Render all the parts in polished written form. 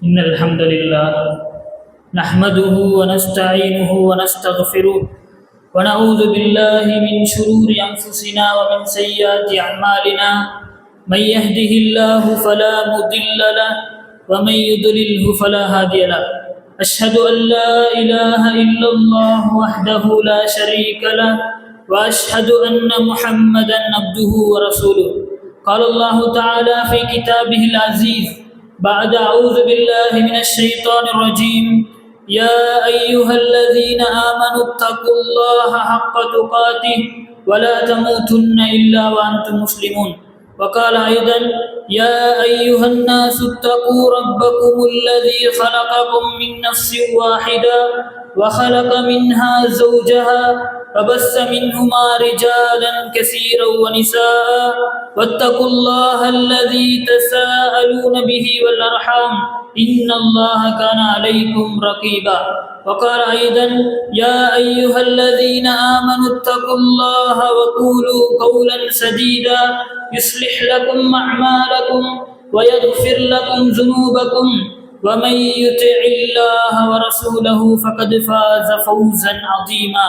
إن الحمد لله نحمده ونستعينه ونستغفره ونعوذ بالله من شرور أنفسنا ومن سيئات أعمالنا. من يهده الله فلا مضل له ومن يضلله فلا هادي له. أشهد أن لا إله إلا الله وحده لا شريك له وأشهد أن محمدا عبده ورسوله. قال الله تعالى في كتابه العزيز بعد أعوذ بالله من الشيطان الرجيم: يا أيها الذين آمنوا اتقوا الله حق تقاته ولا تموتن إلا وأنتم مسلمون. وقال أيضا: يا أيها الناس اتقوا ربكم الذي خلقكم من نفس واحدة وخلق منها زوجها وبث منهما رجالا كثيرا ونساء واتقوا الله الذي تساءلون به والأرحام إن الله كان عليكم رقيبا. وقال أيضا: يا أيها الذين آمنوا اتقوا الله وقولوا قولا سديدا يصلح لكم أعمالكم ويغفر لكم ذنوبكم ومن يطع الله ورسوله فقد فاز فوزا عظيما.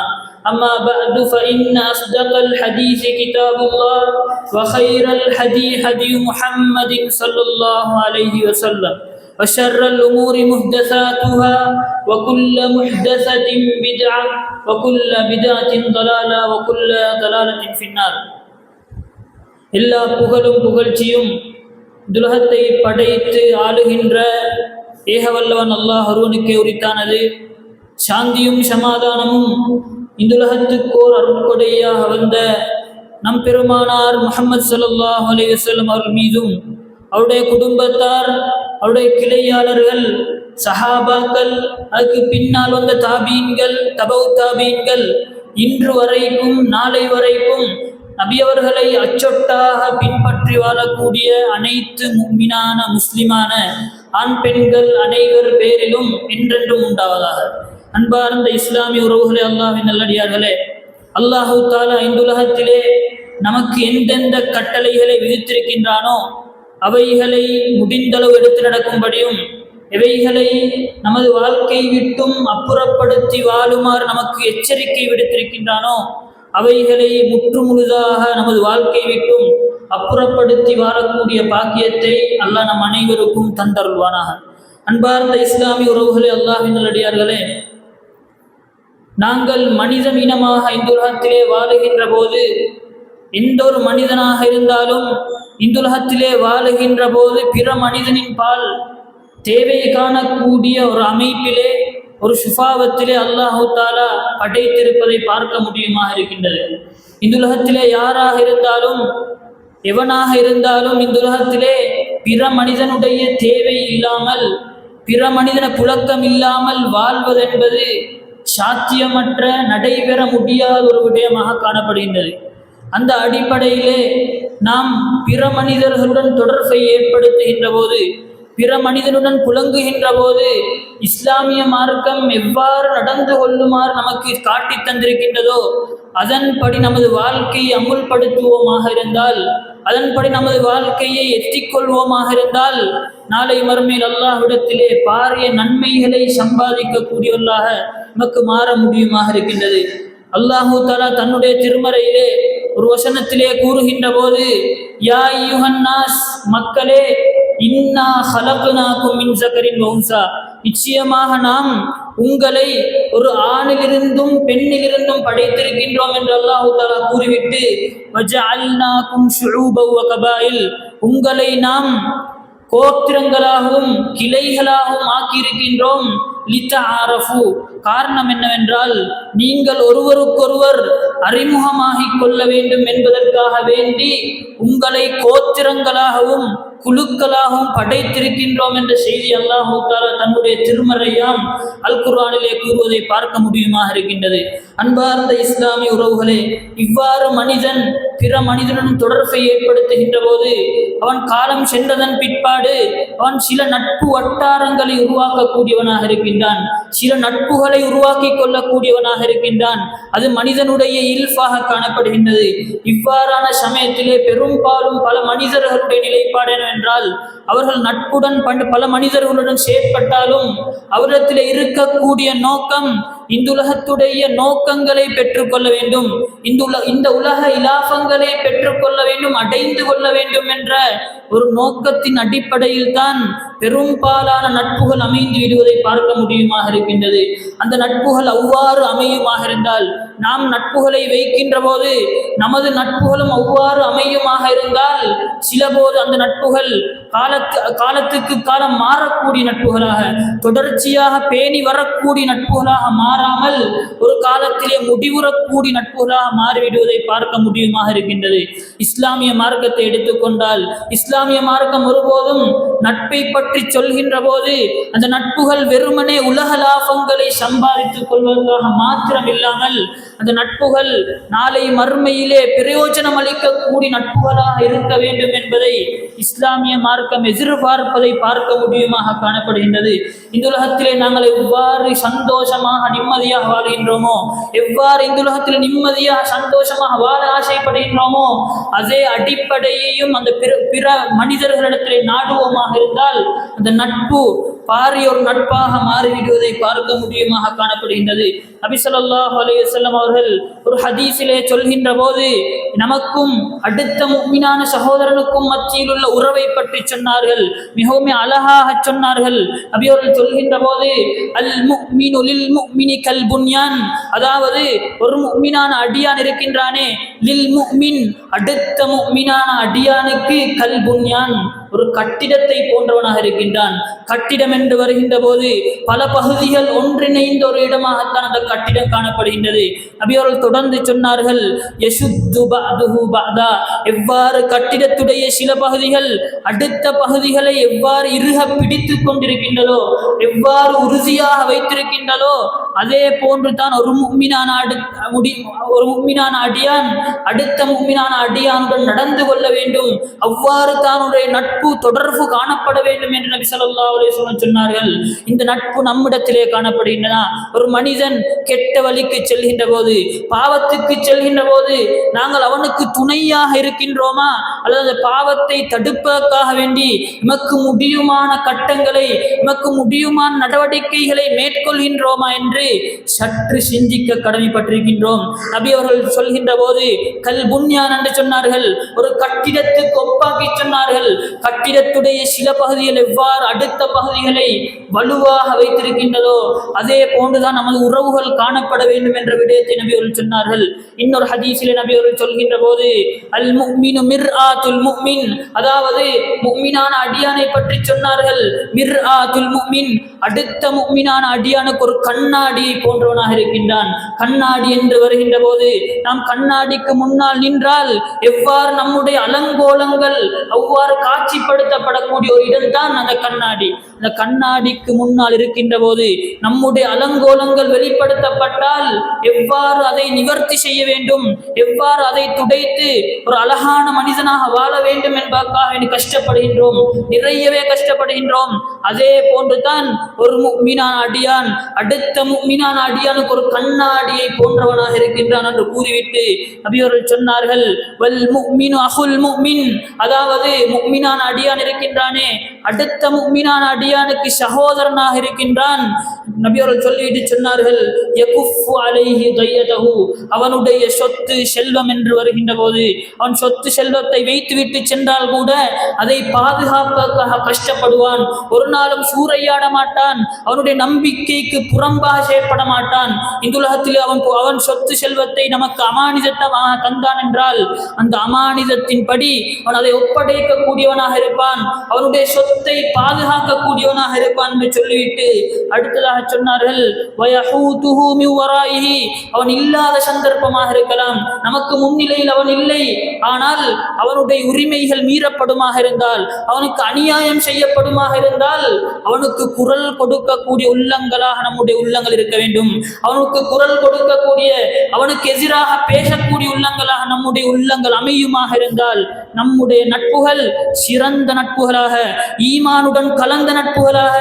أما بعد فإن أصدق الحديث كتاب الله وخير الهدي هدي محمد صلى الله عليه وسلم وشر الأمور محدثاتها وكل محدثة بدعة وكل بدعة ضلالة وكل ضلالة في النار. எல்லா புகழும் புகழ்ச்சியும் துலகத்தை படைத்து ஆளுகின்ற ஏகவல்லவன் அல்லாஹ் ஒருவனுக்கே உரித்தானது. சாந்தியும் சமாதானமும் இந்துலகத்துக்கோர் அருட்கொடையாக வந்த நம் பெருமானார் முஹம்மது ஸல்லல்லாஹு அலைஹி வஸல்லம் அவர்கள் மீதும், அவருடைய குடும்பத்தார், அவருடைய கிளையாளர்கள், சஹாபாக்கள், அதுக்கு பின்னால் வந்த தாபீன்கள், தபவு தாபீன்கள், இன்று வரைக்கும் நாளை வரைக்கும் நபியவர்களை அச்சொட்டாக பின்பற்றி வாழக்கூடிய அனைத்து முஃமினான முஸ்லிமான ஆண் பெண்கள் அனைவர் பேரிலும் என்றென்றும் உண்டாவதாக. அன்பார்ந்த இஸ்லாமிய உறவுகளே, அல்லாஹ்வின் நல்லடியார்களே, அல்லாஹு தஆலா இந்துலகத்திலே நமக்கு எந்தெந்த கட்டளைகளை விதித்திருக்கின்றானோ அவைகளை முடிந்தளவு எடுத்து நடக்கும்படியும், எவைகளை நமது வாழ்க்கை விட்டும் அப்புறப்படுத்தி வாழுமாறு நமக்கு எச்சரிக்கை விடுத்திருக்கின்றானோ அவைகளை முற்று முழுதாக நமது வாழ்க்கை விட்டும் அப்புறப்படுத்தி வாழக்கூடிய பாக்கியத்தை அல்லாஹ் நம் அனைவருக்கும் தந்தருள்வானாக. அன்பார்ந்த இஸ்லாமிய உறவுகளே, அல்லாஹ்வின் நல்லடியார்களே, நாங்கள் மனித இனமாக இந்த உலகத்திலே வாழுகின்ற போது, எந்த ஒரு மனிதனாக இருந்தாலும் இந்த உலகத்திலே வாழுகின்ற போது பிற மனிதனின் பால் தேவை காணக்கூடிய ஒரு அமைப்பிலே, ஒரு சுபாவத்திலே அல்லாஹு தஆலா படைத்திருப்பதை பார்க்க முடியுமாக இருக்கின்றது. இந்த உலகத்திலே யாராக இருந்தாலும், எவனாக இருந்தாலும் இந்த உலகத்திலே பிற மனிதனுடைய தேவை இல்லாமல், பிற மனிதன புழக்கம் இல்லாமல் வாழ்வதென்பது சாத்தியமற்ற, நடைபெற முடியாத ஒரு விடயமாக காணப்படுகின்றது. அந்த அடிப்படையிலே நாம் பிற மனிதர்களுடன் தொடர்பை ஏற்படுத்துகின்ற போது, பிற மனிதனுடன் புழங்குகின்ற போது இஸ்லாமிய மார்க்கம் எவ்வாறு நடந்து கொள்ளுமாறு நமக்கு காட்டி தந்திருக்கின்றதோ அதன்படி நமது வாழ்க்கையை அமுல்படுத்துவோமாக இருந்தால், அதன்படி நமது வாழ்க்கையை எத்திக்கொள்வோமாக இருந்தால், நாளை மறுமையில் அல்லாஹ்விடத்திலே பாரிய நன்மைகளை சம்பாதிக்கக்கூடியவர்களாக நமக்கு மாற முடியுமாக இருக்கின்றது. அல்லாஹு தஆலா தன்னுடைய திருமறையிலே ஒரு வசனத்திலே கூறுகின்ற போது, யா அய்யுஹன் நாஸ், மக்களே, இன்னா ஹலக்னாகும் மின் ஸக்கரின் வ உன்ஸா, நிச்சயமாக நாம் உங்களை ஒரு ஆணிலிருந்தும் பெண்ணிலிருந்தும் படைத்திருக்கின்றோம் என்று அல்லாஹு தஆலா கூறிவிட்டு, வஜஅல்னாகும் ஷுஊபன் வ கபாயில், உங்களை நாம் கோத்திரங்களாகவும் கிளைகளாகவும் ஆக்கியிருக்கின்றோம். லிதஆரஃபு, காரணம் என்னவென்றால் நீங்கள் ஒருவருக்கொருவர் அறிமுகமாகிக் கொள்ள வேண்டும் என்பதற்காக வேண்டி உங்களை கோத்திரங்களாகவும் குழுக்களாகவும் படைத்திருக்கின்றோம் என்ற செய்தி அல்லாஹு தஆலா தன்னுடைய திருமறையாம் அல் குர்ஆனிலே கூறுவதை பார்க்க முடியுமாக இருக்கின்றது. அன்பார்ந்த இஸ்லாமிய உறவுகளே, இவ்வாறு மனிதன் பிற மனிதனுடன் தொடர்பை ஏற்படுத்துகின்ற போது அவன் காலம் சென்றதன் பிற்பாடு அவன் சில நட்பு வட்டாரங்களை உருவாக்கக்கூடியவனாக இருக்கின்றான், சில நட்புகளை உருவாக்கி கொள்ளக்கூடியவனாக இருக்கின்றான். அது மனிதனுடைய இல்ஃபாக காணப்படுகின்றது. இவ்வாறான சமயத்திலே பெரும்பாலும் பல மனிதர்களுடைய நிலைப்பாடு என்னவென்றால், அவர்கள் நட்புடன் பல மனிதர்களுடன் செயற்பட்டாலும் அவரிடத்தில் இருக்கக்கூடிய நோக்கம் இந்த உலகத்துடைய நோக்கங்களை பெற்றுக்கொள்ள வேண்டும், இந்த உலக இலாபங்களை பெற்றுக்கொள்ள வேண்டும், அடைந்து கொள்ள வேண்டும் என்ற ஒரு நோக்கத்தின் அடிப்படையில் தான் பெரும்பாலான நட்புகள் அமைந்து விடுவதை பார்க்க முடியுமாக இருக்கின்றது. அந்த நட்புகள் அவ்வாறு அமையுமாக இருந்தால், நாம் நட்புகளை வைக்கின்ற போது நமது நட்புகளும் அவ்வாறு அமையுமாக இருந்தால், சில போது அந்த நட்புகள் காலத்துக்கு காலம் மாறக்கூடிய நட்புகளாக, தொடர்ச்சியாக பேணி வரக்கூடிய நட்புகளாக மாறாமல் ஒரு காலத்திலே முடிவுறக்கூடிய நட்புகளாக மாறிவிடுவதை பார்க்க முடியுமாக இருக்கின்றது. இஸ்லாமிய மார்க்கத்தை எடுத்துக்கொண்டால், இஸ்லாமிய மார்க்கம் ஒருபோதும் நட்பை பற்றி சொல்கின்ற போது அந்த நட்புகள் வெறுமனே உலக லாபங்களை சம்பாதித்துக் கொள்வதற்காக மாத்திரம் இல்லாமல், அந்த நட்புகள் நாளை மறுமையிலே பிரயோஜனம் அளிக்கக்கூடிய நட்புகளாக இருக்க வேண்டும் என்பதை இஸ்லாமிய மார்க்கம் எதிர்பார்ப்பதை பார்க்க முடியுமாக காணப்படுகின்றது. இந்த உலகத்திலே நாங்கள் எவ்வாறு சந்தோஷமாக நிம்மதியாக வாழ்கின்றோமோ, எவ்வாறு இந்த உலகத்தில் நிம்மதியாக சந்தோஷமாக வாழ ஆசைப்படுகின்றோமோ, அதே அடிப்படையையும் அந்த பிற மனிதர்களிடத்திலே நாடுவோமாக இருந்தால் அந்த நட்பு பாரிய ஒரு நட்பாக மாறிவிடுவதை பார்க்க முடியுமாக காணப்படுகின்றது. நபி ஸல்லல்லாஹு அலைஹி வஸல்லம் அவர்கள் ஒரு ஹதீஸிலே சொல்கின்ற போது நமக்கும் அடுத்த முஃமினான சகோதரனுக்கும் மத்தியில் உள்ள உறவை பற்றி சொன்னார்கள், மிகவும் அழகாக சொன்னார்கள். நபி அவர்கள் சொல்கின்ற போது அல் முஃமினு லில் முஃமினி கல் புன்யான், அதாவது ஒரு முஃமினான அடியான் இருக்கின்றானே, லில் முஃமின் அடுத்த முஃமினான அடியானுக்கு கல் புன்யான் ஒரு கட்டிடத்தை போன்றவனாக இருக்கின்றான். கட்டிடம் என்று வருகின்ற போது பல பகுதிகள் ஒன்றிணைந்த ஒரு இடமாகத்தான் அந்த கட்டிடம் காணப்படுகின்றது. நபி அவர்கள் தொடர்ந்து சொன்னார்கள், யஷுத்து பஅதுஹு பஅதா, எவ்வாறு கட்டிடத்துடைய சில பகுதிகள் அடுத்த பகுதிகளை எவ்வாறு இறுக பிடித்து கொண்டிருக்கின்றதோ, எவ்வாறு உறுதியாக வைத்திருக்கின்றதோ, அதே போன்று தான் ஒரு முஃமினான அடியான் அடுத்த முஃமினான அடியானுடன் நடந்து கொள்ள வேண்டும், அவ்வாறு தானுடைய நட்பு தொடர்பு காணப்பட வேண்டும் என்று நபி ஸல்லல்லாஹு அலைஹி வஸல்லம் சொன்னார்கள். இந்த நட்பு நம்மிடத்திலே காணப்படுகின்றன. ஒரு மனிதன் கெட்ட வழிக்கு செல்கின்ற போது, பாவத்துக்கு செல்கின்ற போது நாங்கள் அவனுக்கு துணையாக இருக்கின்றோமா, அல்லது பாவத்தை தடுப்பதற்காக வேண்டி நமக்கு முடியுமான கட்டங்களை, நமக்கு முடியுமான நடவடிக்கைகளை மேற்கொள்கின்றோமா என்று சற்று சிந்திக்க கடமைப்பட்டிருக்கின்றோம். நபி அவர்கள் சொல்கின்ற போது கல் புன்யான் என்று சொன்னார்கள், ஒரு கட்டிடத்துக்கு ஒப்பாக்கி சொன்னார்கள். கட்டிடத்துடைய சில பகுதிகள் எவ்வாறு அடுத்த பகுதிகளை வலுவாக வைத்திருக்கின்றதோ அதே போன்றுதான் நமது உறவுகள் காணப்பட வேண்டும் என்ற விடயத்தை நபி அவர்கள் சொன்னார்கள். இன்னொரு ஹதீஸிலே நபி அவர்கள் சொல்கின்ற போது அல் முஃமினு மிர்ஆத்துல் முஃமின், அதாவது முஃமினான அடியானை பற்றி சொன்னார்கள். மிர்ஆத்துல் முஃமின் அடுத்த முஃமினான அடியானுக்கு ஒரு கண்ணாடியை போன்றவனாக இருக்கின்றான். கண்ணாடி என்று வருகின்ற போது நாம் கண்ணாடிக்கு முன்னால் நின்றால் எவ்வாறு நம்முடைய அலங்கோலங்கள் அவ்வாறு காட்சிப்படுத்தப்படக்கூடிய ஒரு இடம்தான் அந்த கண்ணாடி. அந்த கண்ணாடிக்கு முன்னால் இருக்கின்ற போது நம்முடைய அலங்கோலங்கள் வெளிப்படுத்தப்பட்டால் எவ்வாறு அதை நிவர்த்தி செய்ய வேண்டும், எவ்வாறு அதை துடைத்து ஒரு அழகான மனிதனாக வாழ வேண்டும் என்பதற்காக கஷ்டப்படுகின்றோம், நிறையவே கஷ்டப்படுகின்றோம். அதே போன்றுதான் ஒரு முஃமினான அடியான் அடுத்த முஃமினான அடியானுக்கு ஒரு கண்ணாடியை போன்றவனாக இருக்கின்றான் என்று கூறிவிட்டு நபி அவர்கள் சொன்னார்கள், வல் முஃமினு அஹுல் முஃமின், அதாவது முஃமினான அடியான் இருக்கின்றானே அடுத்த முஃமினான அடியானுக்கு சகோதரனாக இருக்கின்றான். நபி அவர்கள் சொல்லிவிட்டு சொன்னார்கள், யகுஃபு அலைஹி தையதஹு, அவனுடைய சொத்து செல்வம் என்று வருகின்ற போது அவன் சொத்து செல்வத்தை வைத்துவிட்டு சென்றால் கூட அதை பாதுகாப்பதற்காக கஷ்டப்படுவான். ஒரு நாளும் சூறையாட மாட்டான், அவனுடைய நம்பிக்கைக்கு புறம்பாக செயற்பட மாட்டான். இந்த உலகத்தில் அவன் சொத்து செல்வத்தை நமக்கு அமானிதமாக தந்தான் என்றால் அந்த அமானிதத்தின் படி அவன் அதை ஒப்படைக்க கூடியவனாக இருப்பான். அவனுடைய சொத்து சொத்தை பாதுகாக்கக்கூடியவனாக இருப்பான் என்று சொல்லிவிட்டு அடுத்ததாக சொன்னார்கள், வயஹூதுஹு மின் வராயிஹி, அவன் இல்லாத சந்தர்ப்பமாக இருக்கலாம், நமக்கு முன்னிலையில் அவன் இல்லை, ஆனால் அவனுடைய உரிமைகள் மீறப்படுமாக இருந்தால், அவனுக்கு அநியாயம் செய்யப்படுமாக இருந்தால், அவனுக்கு குரல் கொடுக்கக்கூடிய உள்ளங்களாக நம்முடைய உள்ளங்கள் இருக்க வேண்டும். அவனுக்கு குரல் கொடுக்கக்கூடிய, அவனுக்கு எதிராக பேசக்கூடிய உள்ளங்களாக நம்முடைய உள்ளங்கள் அமையுமாக இருந்தால், நம்முடைய நட்புகள் சிறந்த நட்புகளாக, ஈமானுடன் கலந்த நட்புகளாக,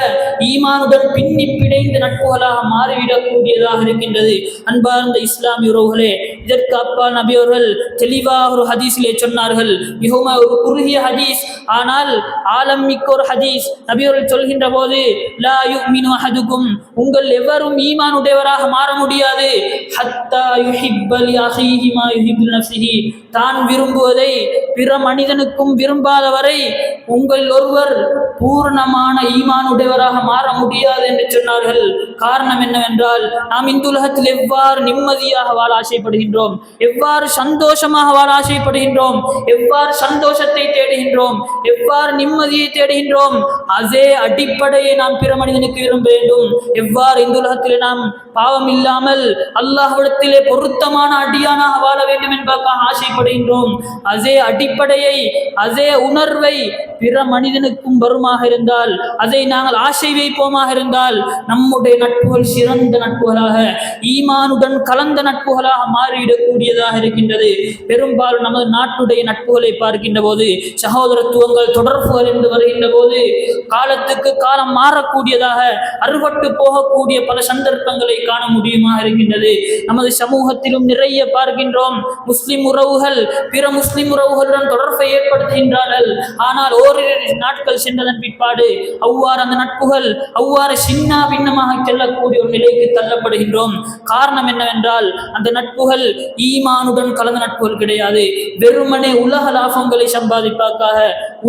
ஈமானுடன் பின்னி பிணைந்த நட்புகளாக மாறிவிடக்கூடியதாக இருக்கின்றது. அன்பார்ந்த இஸ்லாமிய உறவுகளே, இதற்கு அப்பால் நபி அவர்கள் தெளிவாக ஒரு ஹதீஸிலே சொன்னார்கள், மிகவும் ஒரு குறுகிய ஹதீஸ், ஆனால் ஆலம் மிக்க ஒரு ஹதீஸ். நபி அவர்கள் சொல்கின்ற போது, லா யுமினு அஹதுக்கும், உங்கள் எவரும் ஈமானுடையவராக மாற முடியாது, ஹத்தா யுஹிப்ப லி அஹீஹி மா யுஹிப்பு நஃப்ஸிஹி, தான் விரும்புவதை பிற மனிதனுக்கும் விரும்பாதவரை உங்கள் ஒருவர் பூர்ணமான ஈமானுடையவராக மாற முடியாது என்று சொன்னார்கள். காரணம் என்னவென்றால், நாம் இந்த உலகத்தில் எவ்வாறு நிம்மதியாக வாழ ஆசைப்படுகின்றோம், எவ்வாறு சந்தோஷமாக வாழ ஆசைப்படுகின்றோம், எவ்வாறு சந்தோஷத்தை தேடுகின்றோம், எவ்வாறு நிம்மதியை தேடுகின்றோம், அதே அடிப்படையை நாம் பிற மனிதனுக்கு விரும்ப வேண்டும். எவ்வாறு இந்த உலகத்தில் நாம் பாவம் இல்லாமல் அல்லாஹ்விடத்திலே பொருத்தமான அடியானாக வாழ வேண்டும் என்பதற்காக ஆசைப்படுகின்றோம், அதே அடிப்படையை, அதே உணர்வை பிற மனிதனுக்கும் வருமாக இருந்தால், அதை நாங்கள் ஆசை வைப்போமாக இருந்தால், நம்முடைய நட்புகள் சிறந்த நட்புகளாக, ஈமானுடன் கலந்த நட்புகளாக மாறிவிடக்கூடியதாக இருக்கின்றது. பெரும்பாலும் நமது நாட்டுடைய நட்புகளை பார்க்கின்ற போது, சகோதரத்துவங்கள் தொடர்புகள் என்று வருகின்ற போது, காலத்துக்கு காலம் மாறக்கூடியதாக, அறுபட்டு போகக்கூடிய பல சந்தர்ப்பங்களை காண முடியுமாக இருக்கின்றது. நமது சமூகத்திலும் நிறைய பார்க்கின்றோம், முஸ்லிம் உறவுகள் பிற முஸ்லிம் உறவுகளுடன் தொடர்பை ஏற்படுத்துகின்றார்கள். ஆனால் ஓரிரு நாட்கள் சென்றதன் பிற்பாடு அவ்வாறு அந்த நட்புகள் அவ்வாறு சின்ன பின்னமாக செல்லக்கூடிய ஒரு நிலைக்கு தள்ளப்படுகின்றோம். காரணம் என்னவென்றால், அந்த நட்புகள் ஈமானுடன் கலந்த நட்புகள் கிடையாது. வெறுமனே உலக லாபங்களை சம்பாதிப்பதற்காக,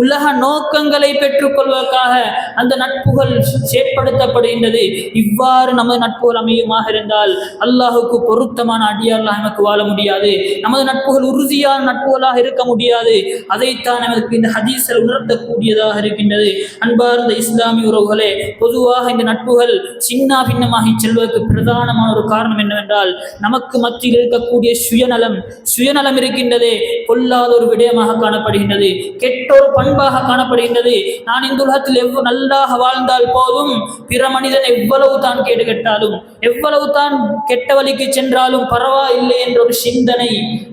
உலக நோக்கங்களை பெற்றுக் கொள்வதற்காக அந்த நட்புகள் செயற்படுத்தப்படுகின்றது. இவ்வாறு நமது நட்புகள் அமையுமாக இருந்தால், அல்லாஹுக்கு பொருத்தமான அடியார்களாக நமக்கு வாழ முடியாது. நமது நட்புகள் உறுதியான நட்புகளாக இருக்க முடியாது. அதைத்தான் நமக்கு இந்த ஹதீஸில் உணர்த்தக்கூடியதாக இருக்கின்றது. அன்பார்ந்த இஸ்லாமிய உறவுகளே, பொதுவாக இந்த நட்புகள் சின்ன பின்னமாகி செல்வதற்கு பிரதானமான ஒரு காரணம் என்னவென்றால், நமக்கு மத்தியில் இருக்கக்கூடிய சுயநலம் இருக்கின்றதே, கொல்லாத ஒரு விடயமாக காணப்படுகின்றது, கெட்டொரு பண்பாக காணப்படுகின்றது. நான் இந்த உலகத்தில் நல்லாக வாழ்ந்தால் போதும், பிற மனிதன் எவ்வளவு தான் கேடு கெட்டாலும், எவ்வளவு தான் கெட்ட வழிக்கு சென்றாலும் பரவாயில்லை என்ற ஒரு சிந்தனை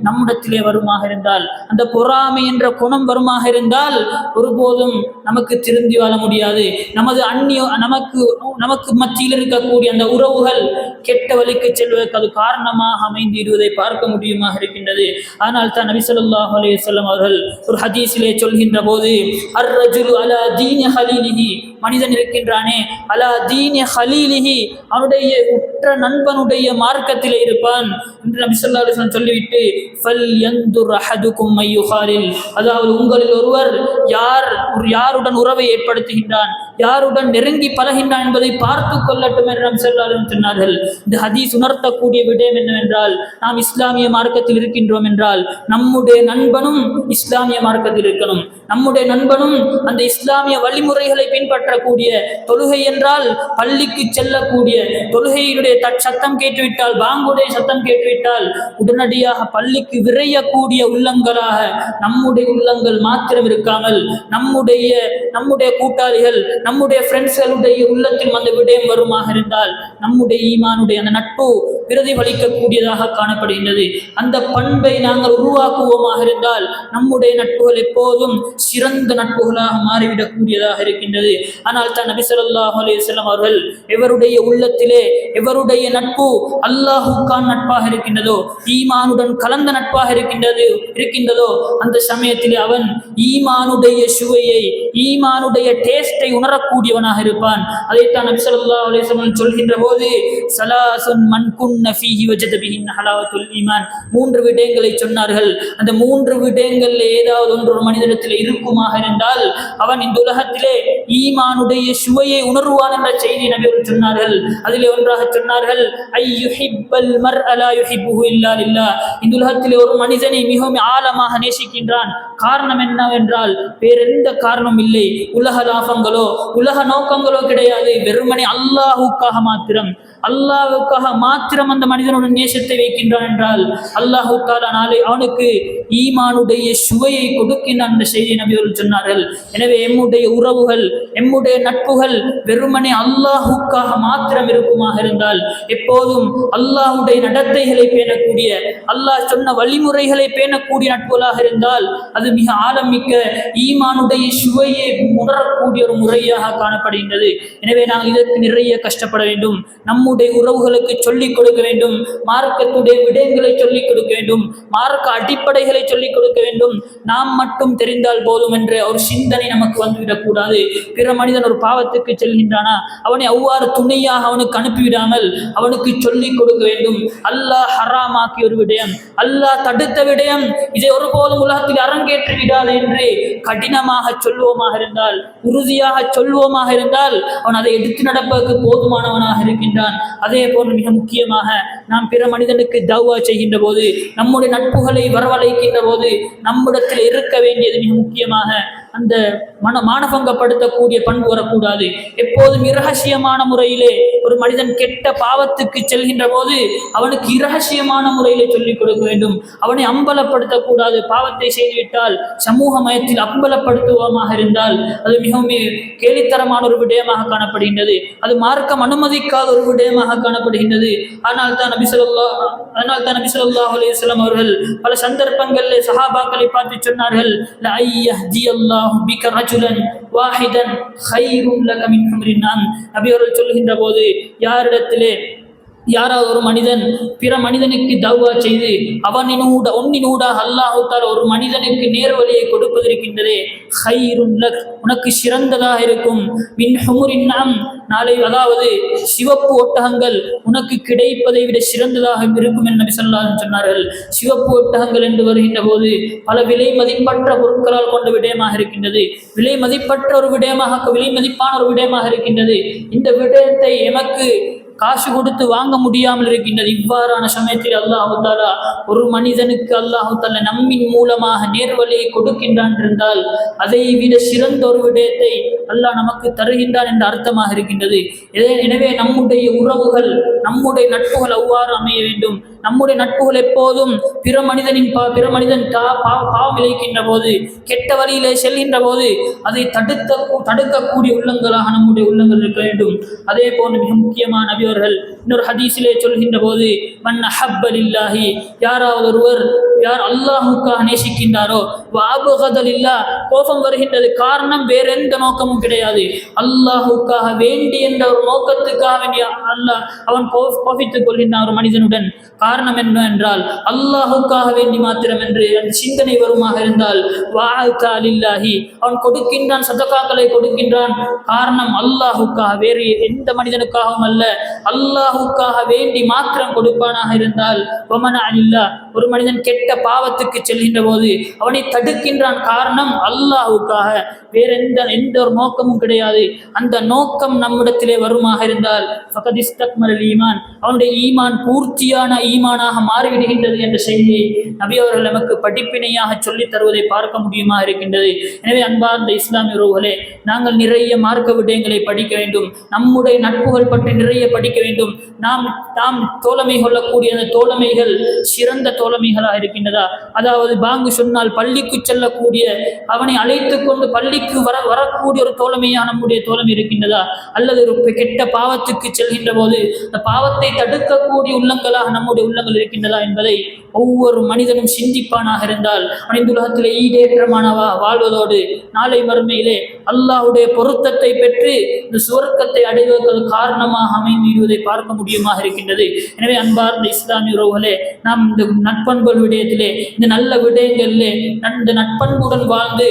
நம்மிடத்திலே வருமாக இருந்தால், அந்த பொறாமை என்ற குணம் வருமாக இருந்தால், ஒருபோதும் நமக்கு திருந்தி வாழ முடியாது. நமக்கு மத்தியில் இருக்கக்கூடிய அந்த உறவுகள் கெட்ட வழிக்கு செல்வதற்கு அது காரணமாக அமைந்திடுவதை பார்க்க முடியுமாக இருக்கின்றது. ஆனால் தான் நபி ஸல்லல்லாஹு அலைஹி வஸல்லம் அவர்கள் ஒரு ஹதீஸிலே சொல்கின்ற போது, அர்-ரஜுலு அலா தீனி ஹலீலிஹி, மனிதன் இருக்கின்றானே, அலா தீனி ஹலீலிஹி, அவனுடைய உற்ற நண்பனுடைய மார்க்கத்திலே இருப்பான் என்று நபி ஸல்லல்லாஹு அலைஹி வஸல்லம் சொல்லிவிட்டு, ஃபல் யன்துர் அஹதுக்கும் மை யுகாலில், அதாவது உங்களில் ஒருவர் யாருடன் உறவை ஏற்படுத்துகின்றான், யாருடன் நெருங்கி பழகின்றான் என்பதை பார்த்து கொள்ளட்டும் என்று நபி ஸல்லல்லாஹு அலைஹி வஸல்லம் சொன்னார்கள். இந்த ஹதீஸ் உணர்த்தக்கூடிய விடயம் என்னவென்றால், நாம் இஸ்லாமிய மார்க்கத்தில் இருக்கின்றோம் என்றால் நம்முடைய நண்பனும் இஸ்லாமிய மார்க்கத்தில் இருக்கணும். நம்முடைய நண்பனும் அந்த இஸ்லாமிய வழிமுறைகளை பின்பற்றக்கூடிய, தொழுகை என்றால் பள்ளிக்கு செல்லக்கூடிய, தொழுகையினுடைய சத்தம் கேட்டுவிட்டால், பாங்குடைய சத்தம் கேட்டுவிட்டால் உடனடியாக பள்ளிக்கு விரையக்கூடிய உள்ளங்களாக நம்முடைய உள்ளங்கள் மாத்திரம் இருக்காமல், நம்முடைய கூட்டாளிகள், நம்முடைய ஃப்ரெண்ட்ஸ்களுடைய உள்ளத்தில் அந்த விடயம் வருமாக இருந்தால், நம்முடைய ஈமானுடைய அந்த நட்பு பிரதிபலிக்கக்கூடியதாக காணப்படுகின்றது. அந்த பண்பை நாங்கள் உருவாக்குவோமாக இருந்தால், நம்முடைய நட்புகள் எப்போதும் சிறந்த நட்புகளாக மாறிவிடக்கூடியதாக இருக்கின்றது. ஆனால் தான் நபி ஸல்லல்லாஹு அலைஹி வஸல்லம் அவர்கள் எவருடைய உள்ளத்திலே எவருடைய நட்பு அல்லாஹுக்கான் நட்பாக இருக்கின்றதோ, ஈமானுடன் கலந்த நட்பாக இருக்கின்றதோ, அந்த சமயத்திலே அவன் ஈமானுடைய சுவையை, ஈமானுடைய டேஸ்டை உணரக்கூடியவனாக இருப்பான். அதைத்தான் நபி ஸல்லல்லாஹு அலைஹி வஸல்லம் சொல்கின்ற போது, ஸலாசுன் மன் குன்ன ஃபீஹி வஜத பிஹின் ஹலாவத்துல் ஈமான், 3 விடயங்களை சொன்னார்கள். அந்த 3 விடயங்களில் ஏதாவது ஒன்று ஒரு மனிதனிடத்தில் இருக்குமாக இருந்தால் அவன் இந்த உலகத்திலே ஈமானுடைய சுவையை உணர்வான் என்ற செய்தி நபிகள் சொன்னார்கள். அதிலே ஒன்றாக சொன்னார்கள், ஐயுஹிப்பல் மர்அ லா யுஹிப்புஹு இல்லா லில்லாஹ், இந்த உலகத்திலே ஒரு மனிதனை மிகவும் ஆழமாக நேசிக்கின்றான், காரணம் என்னவென்றால் வேறெந்த காரணம் இல்லை, உலக லாபங்களோ உலக நோக்கங்களோ கிடையாது. வெறுமனே அல்லாஹுக்காக மாத்திரம் அந்த மனிதனுடன் நேசத்தை வைக்கின்றான் என்றால் அல்லாஹு தஆலா நாளை அவனுக்கு ஈமானுடைய சுவையை கொடுக்கின்றான் என்ற செய்தி நபி அவர்கள் சொன்னார்கள். எனவே எம்முடைய உறவுகள் எம்முடைய நட்புகள் வெறுமனே அல்லாஹுக்காக மாத்திரம் இருக்குமாக இருந்தால், எப்போதும் அல்லாஹுடைய நடத்தைகளை பேணக்கூடிய அல்லாஹ் சொன்ன வழிமுறைகளை பேணக்கூடிய நட்புகளாக இருந்தால் அது மிக ஆழமிக்க ஈமானுடைய சுவையை உணரக்கூடிய ஒரு முறையாக காணப்படுகின்றது. எனவே நாங்கள் இதற்கு நிறைய கஷ்டப்பட வேண்டும். நம்முடைய உறவுகளுக்கு சொல்லிக் கொடுக்க வேண்டும், மார்க்கத்துடைய விடயங்களை சொல்லிக் கொடுக்க வேண்டும், மார்க்க அடிப்படைகளை சொல்லிக் கொடுக்க வேண்டும். நாம் மட்டும் தெரிந்தால் போதும் என்ற ஒரு சிந்தனை நமக்கு வந்துவிடக்கூடாது. பிற மனிதன் ஒரு பாவத்துக்கு செல்கின்றானா அவனை அவ்வாறு துணையாக அவனுக்கு அனுப்பிவிடாமல் அவனுக்கு சொல்லிக் கொடுக்க வேண்டும். அல்லாஹ் ஹராமாக்கிய ஒரு விடயம், அல்லாஹ் தடுத்த விடயம், இதை ஒருபோதும் உலகத்தில் அரங்கேற்றி விடாது என்று கடினமாக சொல்வோமாக இருந்தால், உறுதியாக சொல்வோமாக இருந்தால் அவன் அதை எடுத்து நடப்பதற்கு போதுமானவனாக இருக்கின்றான். அதே போன்று மிக முக்கியமாக நாம் பிற மனிதனுக்கு தௌவா செய்கின்ற போது, நம்முடைய நட்புகளை வரவழைக்கின்ற போது நம்மிடத்தில் இருக்க வேண்டியது மிக முக்கியமாக அந்த மானபங்கப்படுத்தக்கூடிய பண்பு வரக்கூடாது. எப்போதும் இரகசியமான முறையிலே ஒரு மனிதன் கெட்ட பாவத்துக்கு செல்கின்ற போது அவனுக்கு இரகசியமான முறையிலே சொல்லிக் கொடுக்க வேண்டும். அவனை அம்பலப்படுத்தக்கூடாது. பாவத்தை செய்துவிட்டால் சமூக மயத்தில் அம்பலப்படுத்துவோமாக இருந்தால் அது மிகவும் கேலித்தரமான ஒரு விடயமாக காணப்படுகின்றது. அது மார்க்கம் அனுமதிக்காத ஒரு விடயமாக காணப்படுகின்றது. ஆனால் தான் நபி ஸல்லல்லாஹு அலைஹி வஸல்லம் அவர்கள் பல சந்தர்ப்பங்களில் சஹாபாக்களை பார்த்து சொன்னார்கள், நபி அவர்கள் சொல்கின்ற போது, யாராவது ஒரு மனிதன் பிற மனிதனுக்கு தௌவா செய்து ஒன்னினூடாக அல்லாஹு தஆலா ஒரு மனிதனுக்கு நேர்வழியை கொடுப்பதற்கின்றதே, ஹைருன் லக், உனக்கு சிறந்ததாக இருக்கும். மின் ஹுமுரின் நஅம், நாளை அதாவது சிவப்பு ஒட்டகங்கள் உனக்கு கிடைப்பதை விட சிறந்ததாக இருக்கும் என்று நபி ஸல்லல்லாஹு அலைஹி வஸல்லம் சொன்னார்கள். சிவப்பு ஒட்டகங்கள் என்று வருகின்ற போது பல விலை மதிப்பற்ற பொருட்களால் கொண்ட விடயமாக இருக்கின்றது. விலை மதிப்பற்ற ஒரு விடயமாக, விலை மதிப்பான ஒரு விடயமாக இருக்கின்றது. இந்த விடயத்தை எமக்கு காசு கொடுத்து வாங்க முடியாமல் இருக்கின்றது. இவ்வாறான சமயத்தில் அல்லாஹு தஆலா ஒரு மனிதனுக்கு அல்லாஹு தஆலா நம்மின் மூலமாக நேர்வழியை கொடுக்கின்றான் இருந்தால் அதை விட சிறந்த ஒரு விடயத்தை அல்லாஹ் நமக்கு தருகின்றான் என்ற அர்த்தமாக இருக்கின்றது. எனவே நம்முடைய உறவுகள், நம்முடைய நட்புகள் அவ்வாறு அமைய வேண்டும். நம்முடைய நட்புகள் எப்போதும் பிற மனிதன் பாவம் இழைக்கின்ற போது, கெட்ட வழியிலே செல்கின்ற போது அதை தடுக்கக்கூடிய உள்ளங்களாக நம்முடைய உள்ளங்கள் இருக்க வேண்டும். அதே போன்று மிக முக்கியமான நபி அவர்கள் இன்னொரு ஹதீஸிலே சொல்கின்ற போது, மன் அஹப்ப லில்லாஹி, யாராவது ஒருவர் யார் அல்லாஹுக்காக நேசிக்கின்றாரோ, வஅபகத லில்லாஹ், கோபம் வருகின்றது, காரணம் வேற எந்த நோக்கமும் கிடையாது, அல்லாஹுக்காக வேண்டி என்ற ஒரு நோக்கத்துக்காக வேண்டிய அல்லாஹ் அவன் கோபித்துக் கொள்கின்றான் ஒரு மனிதனுடன். காரணம் என்ன என்றால் அல்லாஹுக்காக வேண்டி மாத்திரம் என்று அந்த சிந்தனை வருமாக இருந்தால் வஅதா லில்லாஹி, அவன் கொடுக்கின்றான், சதகாக்களை கொடுக்கின்றான், காரணம் அல்லாஹுக்காக, வேறு எந்த மனிதனுக்காகவும் அல்ல, அல்லாஹுக்காக வேண்டி மாத்திரம் கொடுப்பானாக இருந்தால் வமனா லில்லாஹ், ஒரு மனிதன் கெட்ட பாவத்துக்கு செல்கின்ற போது அவனை தடுக்கின்றான், காரணம் அல்லாஹுக்காக, வேற எந்த ஒரு நோக்கமும் கிடையாது. அந்த நோக்கம் நம்மிடத்திலே வருமாக இருந்தால் ஃபகத் இஸ்தக்மலல் ஈமான், அவனுடைய ஈமான் பூர்த்தியான ஈமானாக மாறிவிடுகின்றது என்ற செய்தியை நபி அவர்கள் நமக்கு படிப்பினையாக சொல்லித் தருவதை பார்க்க முடியுமா இருக்கின்றது. எனவே அன்பார்ந்த இஸ்லாமிய உறவுகளே, நாங்கள் நிறைய மார்க்க விடயங்களை படிக்க வேண்டும். நம்முடைய நட்புகள் பற்றி நிறைய படிக்க வேண்டும். நாம் தோழமை கொள்ளக்கூடிய அந்த தோழமைகள் சிறந்த தோழமைகளாக இருக்கின்றதா? அதாவது பாங்கு சொன்னால் பள்ளிக்கு செல்லக்கூடிய, அவனை அழைத்து கொண்டு பள்ளிக்கு வரக்கூடிய ஒரு தோழமையாக நம்முடைய தோழமை இருக்கின்றதா? அல்லது ஒரு கெட்ட பாவத்துக்கு செல்கின்ற போது அந்த பாவத்தை தடுக்கக்கூடிய உள்ளங்களாக நம்முடைய உள்ளங்கள் இருக்கின்றதா என்பதை ஒவ்வொரு மனிதனும் சிந்திப்பானாக இருந்தால் அவன் இந்த உலகத்திலே ஈடேற்றமானவா வாழ்வதோடு நாளை மறுமையிலே அல்லாஹுடைய பொருத்தத்தை பெற்று இந்த சுவர்க்கத்தை அடைவதற்கு காரணமாக அமைந்துவிடுவதை பார்க்க முடியுமாக இருக்கின்றது. எனவே அன்பார்ந்த இஸ்லாமிய உறவுகளே, நாம் இந்த நட்பண்புகள் விடயத்திலே, இந்த நல்ல விடயங்களிலே இந்த நட்பண்புடன் வாழ்ந்து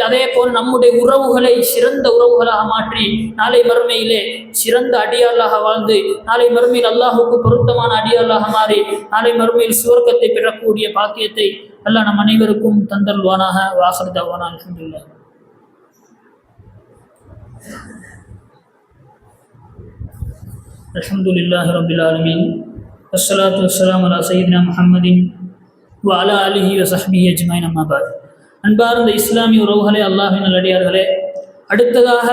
அதே போல் நம்முடைய உறவுகளை சிறந்த உறவுகளாக மாற்றி நாளை மறுமையிலே சிறந்த அடியாளாக வாழ்ந்து நாளை மறுமையில் அல்லாஹுக்கு பொருத்தமான அடியாளாக மாறி நாளை மறுமையில் சுவர்க்கத்தை பெறக்கூடிய பாக்கியத்தை அல்லாஹ் நம் அனைவருக்கும் தந்தல்வானாக. வாஹிர் தஅவானா அல்ஹம்துலில்லாஹ். அல்ஹம்துலில்லாஹி ரப்பில் ஆலமீன், வஸ்ஸலாத்து வஸ்ஸலாமு அலா சய்யிதினா முஹம்மதின் வ அலா ஆலிஹி வ ஸஹ்பிஹி அஜ்மஈன். அம்மா பஅத். அன்பார்ந்த இஸ்லாமிய உறவுகளே, அல்லாஹ்வின் நல்லடியார்களே, அடுத்ததாக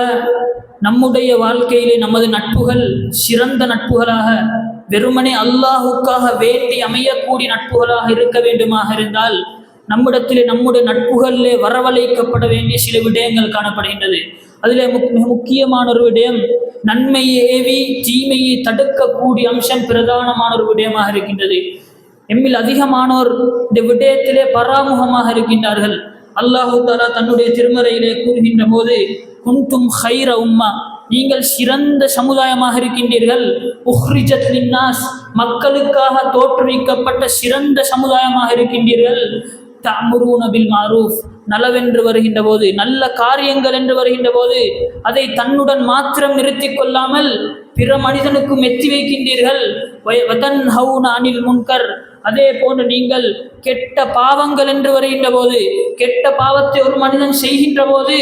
நம்முடைய வாழ்க்கையிலே நமது நட்புகள் சிறந்த நட்புகளாக, வெறுமனே அல்லாஹுக்காக வேண்டி அமையக்கூடிய நட்புகளாக இருக்க வேண்டுமாக இருந்தால் நம்மிடத்திலே நம்முடைய நட்புகளிலே வரவழைக்கப்பட வேண்டிய சில விடயங்கள் காணப்படுகின்றது. அதிலே மிக முக்கியமான ஒரு விடயம், நன்மையை ஏவி தீமையை தடுக்கக்கூடிய அம்சம் பிரதானமான ஒரு விடயமாக இருக்கின்றது. எம்மில் அதிகமானோர் இந்த விடயத்திலே பராமுகமாக இருக்கின்றார்கள். அல்லாஹு தஆலா தன்னுடைய திருமறையிலே கூறுகின்ற போது, குன்தும் ஹைர உம்மா, நீங்கள் சிறந்த சமுதாயமாக இருக்கின்றீர்கள். உஹ்ரிஜத் லின்னாஸ், மக்களுக்காக தோற்றுவிக்கப்பட்ட சிறந்த சமுதாயமாக இருக்கின்றீர்கள். தஅமுரூன பில் மஅரூஃப், நலவென்று வருகின்ற போது, நல்ல காரியங்கள் என்று வருகின்ற போது அதை தன்னுடன் மாத்திரம் நிறுத்தி கொள்ளாமல் பிற மனிதனுக்கும் எத்தி வைக்கின்றீர்கள். வதன்ஹவுன அனில் முன்கர், அதே போன்று நீங்கள் கெட்ட பாவங்கள் என்று வருகின்ற போது, கெட்ட பாவத்தை ஒரு மனிதன் செய்கின்ற போது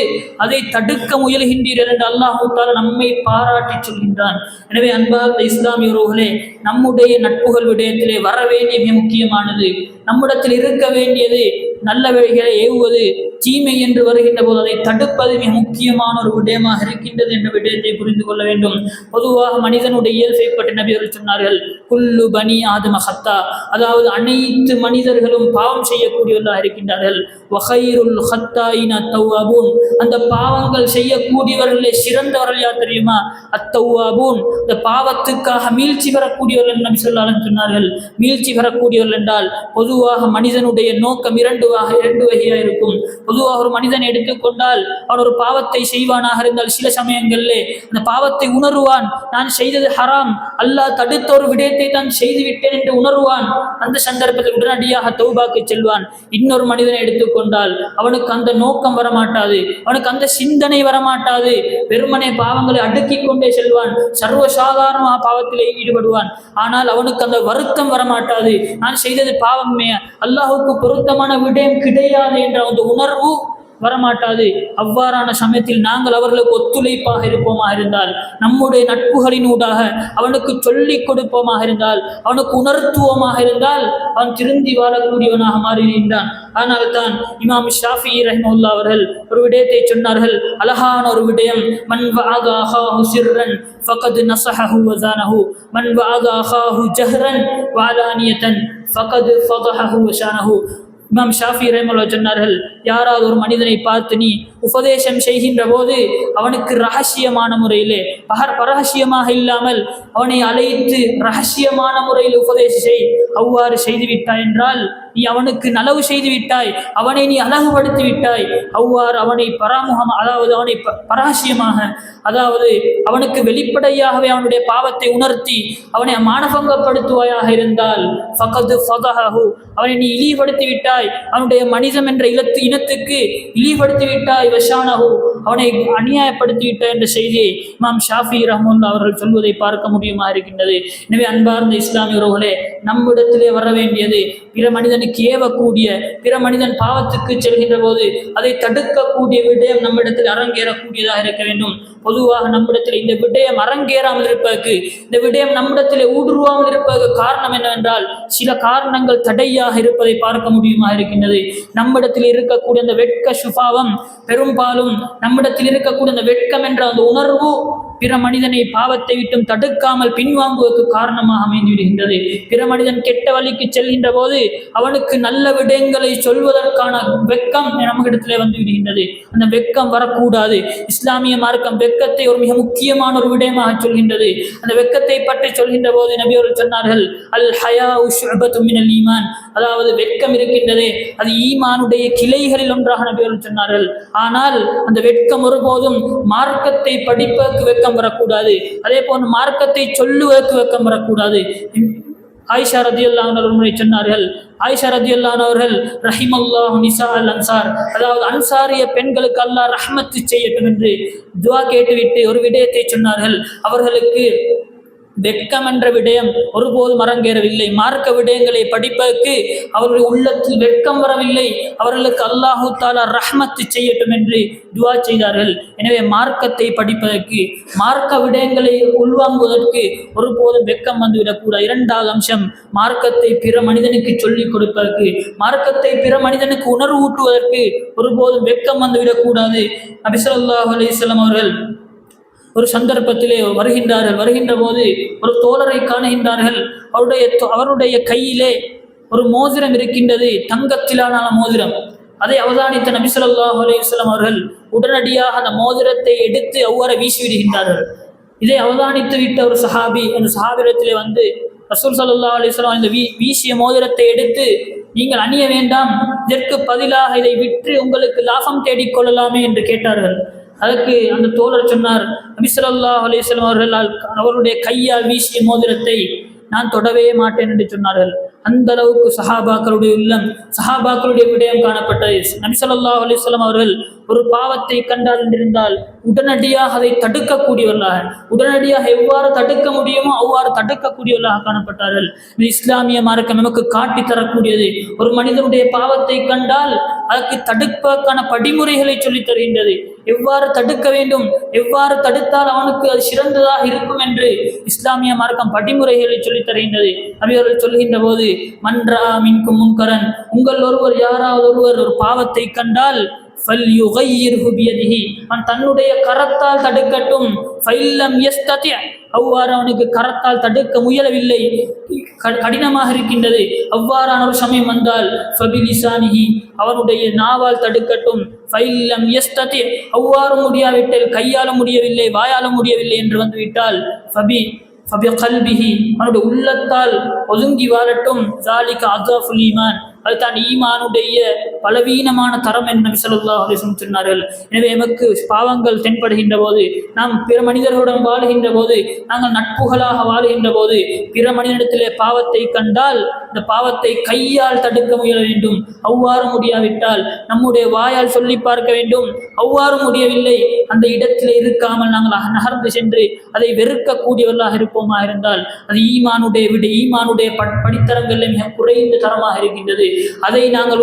அதை தடுக்க முயல்கின்றீர்கள் என்று அல்லாஹ் தஆலா நம்மை பாராட்டி சொல்கின்றான். எனவே அன்பார்ந்த இஸ்லாமிய உறவுகளே, நம்முடைய நட்புகள் விடயத்திலே வர வேண்டிய மிக முக்கியமானது, நம்மிடத்தில் இருக்க வேண்டியது நல்ல வழிகளை ஏவுவது, தீமை என்று வருகின்ற போது அதை தடுப்பது மிக முக்கியமான ஒரு விடயமாக இருக்கின்றது என்ற விடயத்தை புரிந்து கொள்ள வேண்டும். பொதுவாக மனிதனுடைய இயல்பை பற்றி நபி அவர்கள் சொன்னார்கள், குல்லு பனி ஆதம ஹத்தா, அதாவது அனைத்து மனிதர்களும் பாவம் செய்யக்கூடியவர்களாக இருக்கின்றார்கள். வகைருல் ஹத்தாயின தவ்வாபூன், அந்த பாவங்கள் செய்யக்கூடியவர்களே சிறந்தவர்கள் யார் தெரியுமா? அத்தவ்வாபூன், இந்த பாவத்துக்காக மீழ்ச்சி பெறக்கூடியவர்கள் நபி ஸல்லல்லாஹு அலைஹி வஸல்லம் சொன்னார்கள். மீழ்ச்சி பெறக்கூடியவர்கள் என்றால் பொதுவாக மனிதனுடைய நோக்கம் இரண்டு வகையாக இருக்கும். பொதுவாக ஒரு மனிதனை எடுத்துக்கொண்டால் அவன் ஒரு பாவத்தை செய்வானாக இருந்தால் சில சமயங்களிலே அந்த பாவத்தை உணர்வான், நான் செய்தது ஹராம், அல்லாஹ் தடுத்த ஒரு விடயத்தை தான் செய்துவிட்டேன் என்று உணர்வான். அந்த சந்தர்ப்பத்தில் உடனடியாக தௌபாக்கு செல்வான். இன்னொரு மனிதனை எடுத்துக்கொண்டால் அவனுக்கு அந்த நோக்கம் வரமாட்டாது, அவனுக்கு அந்த சிந்தனை வரமாட்டாது, வெறுமனே பாவங்களை அடுக்கிக் கொண்டே செல்வான், சர்வசாதாரணமாக பாவத்திலே ஈடுபடுவான். ஆனால் அவனுக்கு அந்த வருத்தம் வரமாட்டாது, நான் செய்தது பாவமே, அல்லாஹுக்கு பொருத்தமான விடயம் கிடையாது என்ற அந்த உணர்வு வரமாட்டாது. அவ்வாறான சமயத்தில் நாங்கள் அவர்களுக்கு ஒத்துழைப்பாக இருப்போமாக இருந்தால், நம்முடைய நட்புகளின் ஊடாக அவனுக்கு சொல்லிக் கொடுப்போமாக இருந்தால், அவனுக்கு உணர்த்துவோமாக இருந்தால், அவன் திருந்தி வாழக்கூடியவனாக மாறுகின்றான். ஆனால் தான் இமாம் ஷாஃபிஈ ரஹ்மத்துல்லாஹி அவர்கள் ஒரு விடயத்தை சொன்னார்கள், அழகான ஒரு விடயம். மன் வஅத அஹாஹு சிர்ரன் ஃபகத் நஸஹஹு வஸானஹு, மன் வஅத அஹாஹு ஜஹ்ரன் வஅலானியதன் ஃபகத் ஃபதஹஹு வஷானஹு. இமாம் ஷாஃபி ரஹ்மத்துல்லாஹி சொன்னார்கள், யாராவது ஒரு மனிதனை பார்த்து நீ உபதேசம் செய்கின்ற போது அவனுக்கு ரகசியமான முறையிலே, பரகசியமாக இல்லாமல் அவனை அழைத்து ரகசியமான முறையில் உபதேசம் செய். அவ்வாறு செய்துவிட்டாய் என்றால் நீ அவனுக்கு நலவு செய்து விட்டாய், அவனை நீ அழகுபடுத்தி விட்டாய். அவ்வாறு அவனை அதாவது அவனை பரகசியமாக, அதாவது அவனுக்கு வெளிப்படையாகவே அவனுடைய பாவத்தை உணர்த்தி அவனை மானபங்கப்படுத்துவாயாக இருந்தால் ஃபகது ஃபதஹஹு, அவனை நீ இழிவுபடுத்தி விட்டாய், அவனுடைய மனிதம் என்ற இனத்துக்கு இழிவுபடுத்தி விட்டாய். வஷானஹு, அவனை அநியாயப்படுத்தி விட்டாய் என்ற செய்தியை இமாம் ஷாஃபி ரஹ்மத்துல்லாஹி அவர்கள் சொல்வதை பார்க்க முடியுமா இருக்கின்றது. எனவே அன்பார்ந்த இஸ்லாமிய உறவுகளே, நம்மிடத்திலே வர வேண்டியது பிற மனிதனுக்கு ஏவக்கூடிய, பிற மனிதன் பாவத்துக்கு செல்கின்ற போது அதை தடுக்கக்கூடிய விடயம் நம்மிடத்தில் அரங்கேறக்கூடியதாக இருக்க வேண்டும். பொதுவாக நம்மிடத்தில் இந்த விடயம் அரங்கேறாமல் இருப்பதற்கு, இந்த விடயம் நம்மிடத்தில் ஊடுருவாமல் இருப்பதற்கு காரணம் என்னவென்றால் சில காரணங்கள் தடையாக இருப்பதை பார்க்க முடியுமா இருக்கின்றது. நம்மிடத்தில் இருக்கக்கூடிய அந்த வெட்க சுபாவம், பெரும்பாலும் நம்மிடத்தில் இருக்கக்கூடிய அந்த வெட்கம் என்ற அந்த உணர்வு பிற மனிதனை பாவத்தை விட்டும் தடுக்காமல் பின்வாங்குவதற்கு காரணமாக அமைந்து விடுகின்றது. பிற மனிதன் கெட்ட வழிக்கு செல்கின்ற போது அவனுக்கு நல்ல விடயங்களை சொல்வதற்கான வெட்கம் நம்மிடத்திலே வந்து விடுகின்றது. அந்த வெட்கம் வரக்கூடாது. இஸ்லாமிய மார்க்கம் வெட்கத்தை ஒரு மிக முக்கியமான ஒரு விடயமாக சொல்கின்றது. அந்த வெட்கத்தை பற்றி சொல்கின்ற போது நபி அவர்கள் சொன்னார்கள், அல் ஹயாஉ ஷுஅபத்தும் மினல் ஈமான், அதாவது வெட்கம் இருக்கின்றதே அது ஈமானுடைய கிளைகளில் ஒன்றாக நபி அவர்கள் சொன்னார்கள். ஆனால் அந்த வெட்கம் ஒருபோதும் மார்க்கத்தை படிப்பதற்கு வெட்கம் வரக்கூடாது, அதே போன்று மார்க்கத்தை சொல்லுவதற்கு வெட்கம் வரக்கூடாது. ஆயிஷா ரதியல்லாஹு அன்ஹா அவர்கள் சொன்னார்கள், ஆயிஷா ரதியல்லாஹு அவர்கள் ரஹிமல்லாஹு நிசா அல் அன்சார், அதாவது அன்சாரிய பெண்களுக்கு அல்லாஹ் ரஹ்மத்து செய்யட்டும் என்று துஆ கேட்டுவிட்டு ஒரு விடயத்தை சொன்னார்கள். அவர்களுக்கு வெட்கம் என்ற விடயம் ஒருபோதும் அரங்கேறவில்லை. மார்க்க விடயங்களை படிப்பதற்கு அவருடைய உள்ளத்தில் வெட்கம் வரவில்லை. அவர்களுக்கு அல்லாஹு தாலா ரஹ்மத்து செய்யட்டும் என்று துஆ செய்தார்கள். எனவே மார்க்கத்தை படிப்பதற்கு, மார்க்க விடயங்களை உள்வாங்குவதற்கு ஒருபோதும் வெட்கம் வந்துவிடக்கூடாது. இரண்டாவது அம்சம், மார்க்கத்தை பிற மனிதனுக்கு சொல்லிக் கொடுப்பதற்கு, மார்க்கத்தை பிற மனிதனுக்கு உணர்வு ஊட்டுவதற்கு ஒருபோதும் வெட்கம் வந்துவிடக்கூடாது. நபி ஸல்லல்லாஹு அலைஹி வஸல்லம் அவர்கள் ஒரு சந்தர்ப்பத்திலே வருகின்ற போது ஒரு தோழரை காணுகின்றார்கள். அவருடைய கையிலே ஒரு மோதிரம் இருக்கின்றது, தங்கத்திலான மோதிரம். அதை அவதானித்த நபி ஸல்லல்லாஹு அலைஹி வஸல்லம் அவர்கள் உடனடியாக அந்த மோதிரத்தை எடுத்து அவ்வாறு வீசிவிடுகின்றார்கள். இதை அவதானித்து விட்ட ஒரு சஹாபி அந்த சஹாபிடத்திலே வந்து ரசூல் ஸல்லல்லாஹு அலைஹி வஸல்லம் இந்த வீசிய மோதிரத்தை எடுத்து, நீங்கள் அணிய வேண்டாம், இதற்கு பதிலாக இதை விற்று உங்களுக்கு லாபம் தேடிக்கொள்ளலாமே என்று கேட்டார்கள். அதற்கு அந்த தோழர் சொன்னார், நபி ஸல்லல்லாஹு அலைஹி வஸல்லம் அவர்கள் அவருடைய கையால் வீசிய மோதிரத்தை நான் தொடவே மாட்டேன் என்று சொன்னார்கள். அந்த அளவுக்கு சஹாபாக்களுடைய உள்ளம், சஹாபாக்களுடைய விடயம் காணப்பட்டது. நபி ஸல்லல்லாஹு அலைஹி வஸல்லம் அவர்கள் ஒரு பாவத்தை கண்டால் என்றிருந்தால் உடனடியாக அதை தடுக்கக்கூடியவர்களாக, உடனடியாக எவ்வாறு தடுக்க முடியுமோ அவ்வாறு தடுக்கக்கூடியவர்களாக காணப்பட்டார்கள். இது இஸ்லாமிய மார்க்கம் நமக்கு காட்டி தரக்கூடியது. ஒரு மனிதனுடைய பாவத்தை கண்டால் அதற்கு தடுப்பதற்கான படிமுறைகளை சொல்லித் தருகின்றது. எவ்வாறு தடுக்க வேண்டும், எவ்வாறு தடுத்தால் அவனுக்கு அது சிறந்ததாக இருக்கும் என்று இஸ்லாமிய மார்க்கம் படிமுறைகளை சொல்லித் தருகின்றது. அவர்கள் சொல்கின்ற போது, மன்றா மின்கும் முன்கரன், உங்கள் ஒருவர் யாராவது ஒருவர் ஒரு பாவத்தை கண்டால் அவன் தன்னுடைய கரத்தால் தடுக்கட்டும். அவ்வாறு அவனுக்கு கரத்தால் தடுக்க முயலவில்லை, கடினமாக இருக்கின்றது, அவ்வாறான ஒரு சமயம் வந்தால் அவனுடைய நாவால் தடுக்கட்டும். அவ்வாறு முடியாவிட்டால், கையால முடியவில்லை, வாயால முடியவில்லை என்று வந்துவிட்டால் அவனுடைய உள்ளத்தால் ஒதுங்கி வாழட்டும். அதுதான் ஈமானுடைய பலவீனமான தரம் என்று நபி ஸல்லல்லாஹு அலைஹி வஸல்லம் சொன்னார்கள். எனவே எமக்கு பாவங்கள் தென்படுகின்ற போது, நாம் பிற மனிதர்களுடன் வாழுகின்ற போது, நாங்கள் நட்புகளாக வாழுகின்ற போது, பிற மனிதனிடத்திலே பாவத்தை கண்டால் இந்த பாவத்தை கையால் தடுக்க முயல வேண்டும். அவ்வாறு முடியாவிட்டால் நம்முடைய வாயால் சொல்லி பார்க்க வேண்டும். அவ்வாறு முடியவில்லை, அந்த இடத்திலே இருக்காமல் நாங்கள் நகர்ந்து சென்று அதை வெறுக்கக்கூடியவர்களாக இருப்போமா இருந்தால் அது ஈமானுடைய படித்தரங்களில் மிக குறைந்த தரமாக இருக்கின்றது. அதை நாங்கள்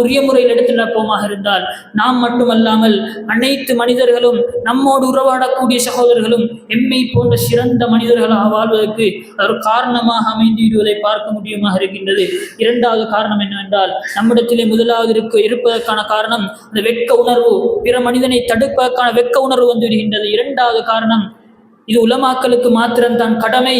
உரிய முறையில் எடுத்து நடப்போமாக இருந்தால் நாம் மட்டுமல்லாமல் அனைத்து மனிதர்களும், நம்மோடு உறவாடக்கூடிய சகோதரர்களும் எம்மை போன்ற சிறந்த மனிதர்களாக வாழ்வதற்கு ஒரு காரணமாக அமைந்து விடுவதை பார்க்க முடியுமாக இருக்கின்றது. இரண்டாவது காரணம் என்னவென்றால், நம்மிடத்திலே முதலாவது இருப்பதற்கான காரணம் அந்த வெட்க உணர்வு, பிற மனிதனை தடுப்பதற்கான வெட்க உணர்வு வந்து விடுகின்றது. இரண்டாவது காரணம், இது உலமாக்களுக்கு மாத்திரம்தான் கடமை,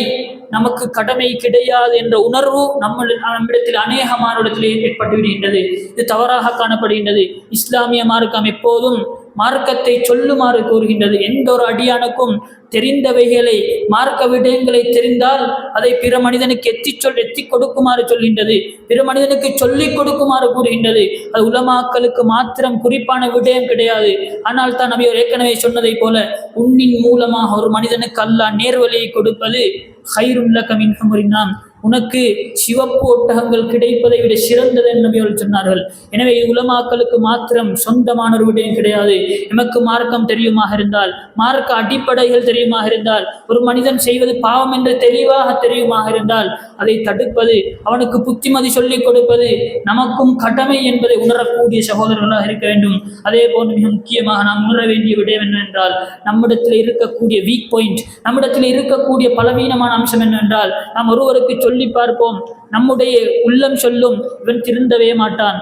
நமக்கு கடமை கிடையாது என்ற உணர்வு நம்மிடத்தில் அநேகமானிடத்திலே ஏற்பட்டு விடுகின்றது. இது தவறாக காணப்படுகின்றது. இஸ்லாமிய மார்க்கம் எப்போதும் மார்க்கத்தை சொல்லுமாறு கூறுகின்றது. எந்த ஒரு அடியானுக்கும் தெரிந்தவைகளை, மார்க்க விடயங்களை தெரிந்தால் அதை பிற மனிதனுக்கு எத்தி கொடுக்குமாறு சொல்கின்றது, பிற மனிதனுக்கு சொல்லிக் கொடுக்குமாறு கூறுகின்றது. அது உலமாக்களுக்கு மாத்திரம் குறிப்பான விடயம் கிடையாது. ஆனால் தான் நபி ஏற்கனவே சொன்னதை போல, உன்னின் மூலமாக ஒரு மனிதனுக்கு அல்லாஹ் நேர்வழியை கொடுப்பது ஹைருன் லக மின் ஹுமரின் நாம், உனக்கு சிவப்பு ஒட்டகங்கள் கிடைப்பதை விட சிறந்தது என்று நபி அவர்கள் சொன்னார்கள். எனவே உலமாக்களுக்கு மாத்திரம் சொந்தமான ஒரு விடயம் கிடையாது. எமக்கு மார்க்கம் தெரியுமாக இருந்தால், மார்க்க அடிப்படைகள் தெரியுமாக இருந்தால், ஒரு மனிதன் செய்வது பாவம் என்று தெளிவாக தெரியுமாக இருந்தால் அதை தடுப்பது, அவனுக்கு புத்திமதி சொல்லிக் கொடுப்பது நமக்கும் கடமை என்பதை உணரக்கூடிய சகோதரர்களாக இருக்க வேண்டும். அதே போன்று மிக முக்கியமாக நாம் உணர வேண்டிய விடயம் என்னவென்றால், நம்மிடத்தில் இருக்கக்கூடிய வீக் பாயிண்ட், நம்மிடத்தில் இருக்கக்கூடிய பலவீனமான அம்சம் என்னவென்றால், நாம் ஒருவருக்கு சொல்லி பார்ப்போம், நம்முடைய உள்ளம் சொல்லும் இவன் திருந்தவே மாட்டான்,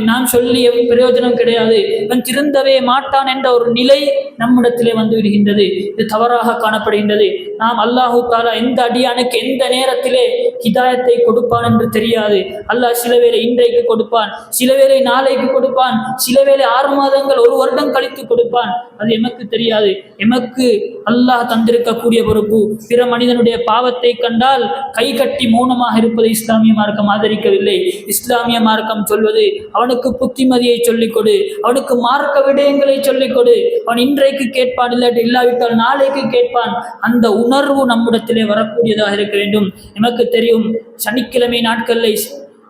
நாம் சொல்லிய பிரயோஜனம் கிடையாது, இவன் திருந்தவே மாட்டான் என்ற ஒரு நிலை நம்மிடத்திலே வந்து விடுகின்றது. இது தவறாக காணப்படுகின்றது. நாம் அல்லாஹு தாலா எந்த அடியானுக்கு எந்த நேரத்திலே ஹிதாயத்தை கொடுப்பான் என்று தெரியாது. அல்லாஹ் சில வேளை இன்றைக்கு கொடுப்பான், சில வேளை நாளைக்கு கொடுப்பான், சில வேளை 6 மாதங்கள் 1 வருடம் கழித்து கொடுப்பான். அது எமக்கு தெரியாது. எமக்கு அல்லாஹ் தந்திருக்கக்கூடிய பொறுப்பு, பிற மனிதனுடைய பாவத்தை கண்டால் கை கட்டி மௌனமாக இருப்பதை இஸ்லாமிய மார்க்கம் ஆதரிக்கவில்லை. இஸ்லாமிய மார்க்கம் சொல்வது, அவனுக்கு புத்திமதியை சொல்லிக் கொடு, அவனுக்கு மார்க்க விடயங்களை சொல்லிக் கொடு. அவன் இன்றைக்கு கேட்பான், இல்லாவிட்டால் நாளைக்கு கேட்பான். அந்த உணர்வு நம்மிடத்திலே வரக்கூடியதாக இருக்க வேண்டும். எமக்கு தெரியும், சனிக்கிழமை நாட்களில்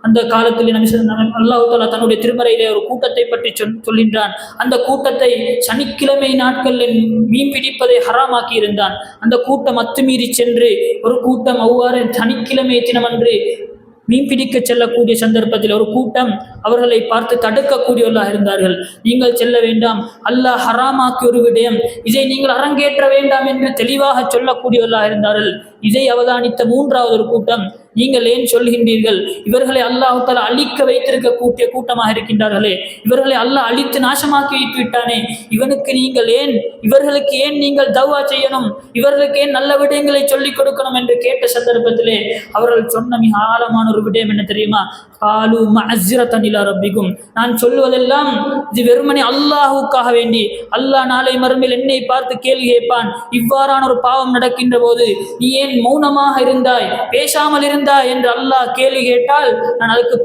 அந்த காலத்தில் அல்லாஹ் தஆலா தன்னுடைய திருமறையிலே ஒரு கூட்டத்தை பற்றி சொல்கின்றான். அந்த கூட்டத்தை சனிக்கிழமை நாட்களில் மீன் பிடிப்பதை ஹராமாக்கி இருந்தான். அந்த கூட்டம் அத்துமீறி சென்று ஒரு கூட்டம் அவ்வாறு சனிக்கிழமை தினமன்று மீன் பிடிக்க செல்லக்கூடிய சந்தர்ப்பத்தில் ஒரு கூட்டம் அவர்களை பார்த்து தடுக்கக்கூடியவர்களாக இருந்தார்கள். நீங்கள் செல்ல வேண்டாம், அல்லாஹ் ஹராமாக்கி ஒரு விடயம், இதை நீங்கள் அரங்கேற்ற வேண்டாம் என்று தெளிவாக சொல்லக்கூடியவர்களாக இருந்தார்கள். இதை அவதானித்த மூன்றாவது ஒரு கூட்டம், நீங்கள் ஏன் சொல்கின்றீர்கள், இவர்களை அல்லாஹ் தஆலா அழிக்க வைத்திருக்கக்கூடிய கூட்டமாக இருக்கின்றார்களே, இவர்களை அல்லாஹ் அழித்து நாசமாக்கி வைத்து விட்டானே, இவர்களுக்கு ஏன் நீங்கள் தௌவா செய்யணும், இவர்களுக்கு ஏன் நல்ல விடயங்களை சொல்லிக் கொடுக்கணும் என்று கேட்ட சந்தர்ப்பத்திலே அவர்கள் சொன்ன மிக ஆழமான ஒரு விடயம் என்ன தெரியுமா? காலு மஅஸ்ஸிரத்தன் இலா ரப்பிக்கும், நான் சொல்வதெல்லாம் இது வெறுமனே அல்லாஹுக்காக வேண்டி, அல்லாஹ் நாளை மறுமையில் என்னை பார்த்து கேள்வி கேட்பான், இவ்வாறான ஒரு பாவம் நடக்கின்ற போது நீ ஏன் மௌனமாக இருந்தாய், பேசாமல் இருந்தாய் என்று அல்லாஹ் கேள்வி கேட்டால் நான் அதுக்கு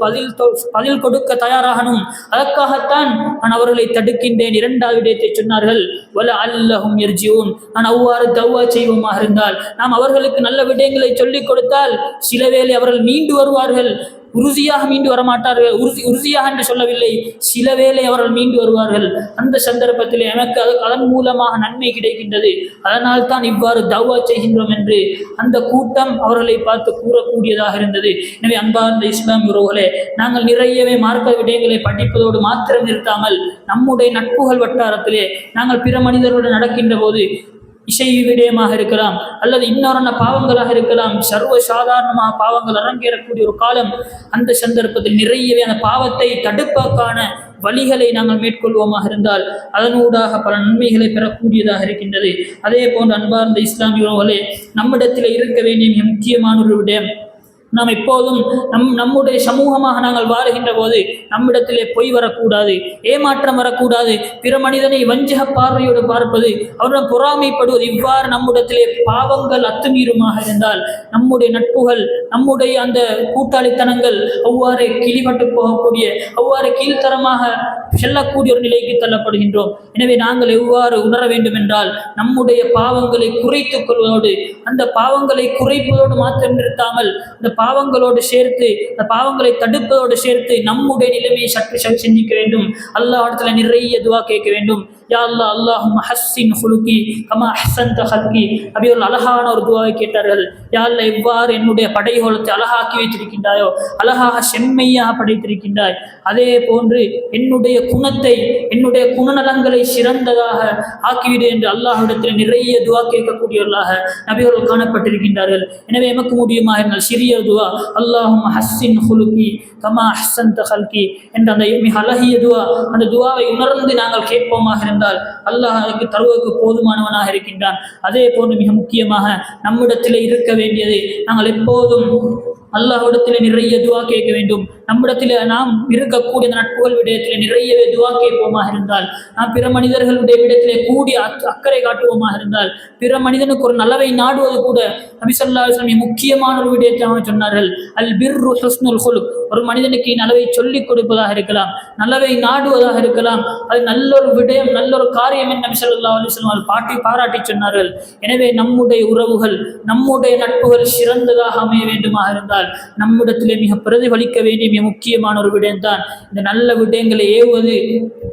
பதில் கொடுக்க தயாராகணும். அதற்காகத்தான் நான் அவர்களை தடுக்கின்றேன். இரண்டாவது விடயத்தை சொன்னார்கள், வல அல்லஹும் யர்ஜிஊன், நான் அவ்வாறு தௌவா செய்வோமாக இருந்தால், நாம் அவர்களுக்கு நல்ல விடயங்களை சொல்லிக் கொடுத்தால் சில வேளை அவர்கள் மீண்டு வருவார்கள். உறுதியாக மீண்டு வரமாட்டார்கள், உறுதியாக என்று சொல்லவில்லை, சில வேளை அவர்கள் மீண்டு வருவார்கள். அந்த சந்தர்ப்பத்தில் எனக்கு அதன் மூலமாக நன்மை கிடைக்கின்றது, அதனால் தான் இவ்வாறு தௌவா செய்கின்றோம் என்று அந்த கூட்டம் அவர்களை பார்த்து கூறக்கூடியதாக இருந்தது. எனவே அன்பார்ந்த இஸ்லாம் உறவுகளே, நாங்கள் நிறையவே மார்க்க விடயங்களை படிப்பதோடு மாத்திரம் நிறுத்தாமல் நம்முடைய நட்புகள் வட்டாரத்திலே நாங்கள் பிற மனிதர்களுடன் நடக்கின்ற போது இசை விடயமாக இருக்கலாம் அல்லது இன்னொரு பாவங்களாக இருக்கலாம், சர்வ சாதாரணமாக பாவங்கள் அரங்கேறக்கூடிய ஒரு காலம். அந்த சந்தர்ப்பத்தில் நிறையவே அந்த பாவத்தை தடுப்பதற்கான வழிகளை நாங்கள் மேற்கொள்வோமாக இருந்தால் அதனூடாக பல நன்மைகளை பெறக்கூடியதாக இருக்கின்றது. அதே போன்று அன்பார்ந்த இஸ்லாமியர்களே, நம்மிடத்தில் இருக்க வேண்டிய மிக முக்கியமான ஒரு விடயம், நாம் எப்போதும் நம்முடைய சமூகமாக நாங்கள் வாழுகின்ற போது நம்மிடத்திலே பொய் வரக்கூடாது, ஏமாற்றம் வரக்கூடாது, பிற மனிதனை வஞ்சக பார்வையோடு பார்ப்பது, அவருடன் பொறாமைப்படுவது, இவ்வாறு நம்மிடத்திலே பாவங்கள் அத்துமீறுமாக இருந்தால் நம்முடைய நட்புகள், நம்முடைய அந்த கூட்டாளித்தனங்கள் அவ்வாறு கிளிபட்டு போகக்கூடிய, அவ்வாறு கீழ்த்தரமாக செல்லக்கூடிய ஒரு நிலைக்கு தள்ளப்படுகின்றோம். எனவே நாங்கள் எவ்வாறு உணர வேண்டும் என்றால், நம்முடைய பாவங்களை குறைத்துக் கொள்வதோடு, அந்த பாவங்களை குறைப்பதோடு மாத்திரம் நிறுத்தாமல் அந்த பாவங்களோடு சேர்த்து, அந்த பாவங்களை தடுப்பதோடு சேர்த்து நம்முடைய நிலைமையை சற்று சிந்திக்க வேண்டும். அல்லாஹ்விடத்துல நிறைய துஆ கேட்க வேண்டும். யா அல்லாஹ், அல்லாஹும்ம ஹஸ்ஸின் ஹுலுகி கமா அஹ்ஸன்த ஹல்கி. நபிகள் அழகான ஒரு துஆவை கேட்டார்கள். யா அல்லாஹ், எவ்வாறு என்னுடைய படைகோலத்தை அழகாக்கி வைத்திருக்கின்றாயோ, அழகாக செம்மையாக படைத்திருக்கின்றாய், அதே போன்று என்னுடைய குணத்தை, என்னுடைய குணநலங்களை சிறந்ததாக ஆக்கிவிடு என்று அல்லாஹ்விடத்தில் நிறைய துஆ கேட்கக்கூடியவர்களாக நபிகள் காணப்பட்டிருக்கின்றார்கள். எனவே எமக்கு முடியுமா இருந்தால் சிறிய துஆ, அல்லாஹும்ம ஹஸ்ஸின் ஹுலுகி கமா அஹ்ஸன்த ஹல்கி என்ற அந்த மிக அழகிய துஆ, அந்த துஆவை உணர்ந்து நாங்கள் கேட்போமாக இருந்தால் அல்லாஹ் அதற்கு தருவதற்கு போதுமானவனாக இருக்கின்றான். அதே போன்று மிக முக்கியமாக நம்மிடத்திலே இருக்க வேண்டியது, நாங்கள் எப்போதும் அல்லாஹ்விடத்திலே நிறைய துஆ கேட்க வேண்டும். நம்மிடத்தில் நாம் இருக்கக்கூடிய நட்புகள் விடயத்திலே நிறையவே துஆ கேட்போமாக இருந்தால், நாம் பிற மனிதர்களுடைய விடத்திலே கூடிய அக்கறை காட்டுவோமாக இருந்தால், பிற மனிதனுக்கு ஒரு நலவை நாடுவது கூட நபி ஸல்லல்லாஹு அலைஹி வஸல்லம் முக்கியமான ஒரு விடயத்தை சொன்னார்கள். அல் பிர்ரு ஹுஸ்னுல் குலுக். ஒரு மனிதனுக்கு நலவை சொல்லிக் கொடுப்பதாக இருக்கலாம், நலவை நாடுவதாக இருக்கலாம், அது நல்லொரு விடயம், நல்லொரு காரியம் என்று நபி ஸல்லல்லாஹு அலைஹி வஸல்லம் பாராட்டி சொன்னார்கள். எனவே நம்முடைய உறவுகள், நம்முடைய நட்புகள் சிறந்ததாக அமைய வேண்டுமாக இருந்தால் நம்மிடத்திலே மிக பிரதிபலிக்க வேண்டிய மிக முக்கியமான ஒரு விடயம்தான் இந்த நல்ல விடயங்களை ஏவுவது,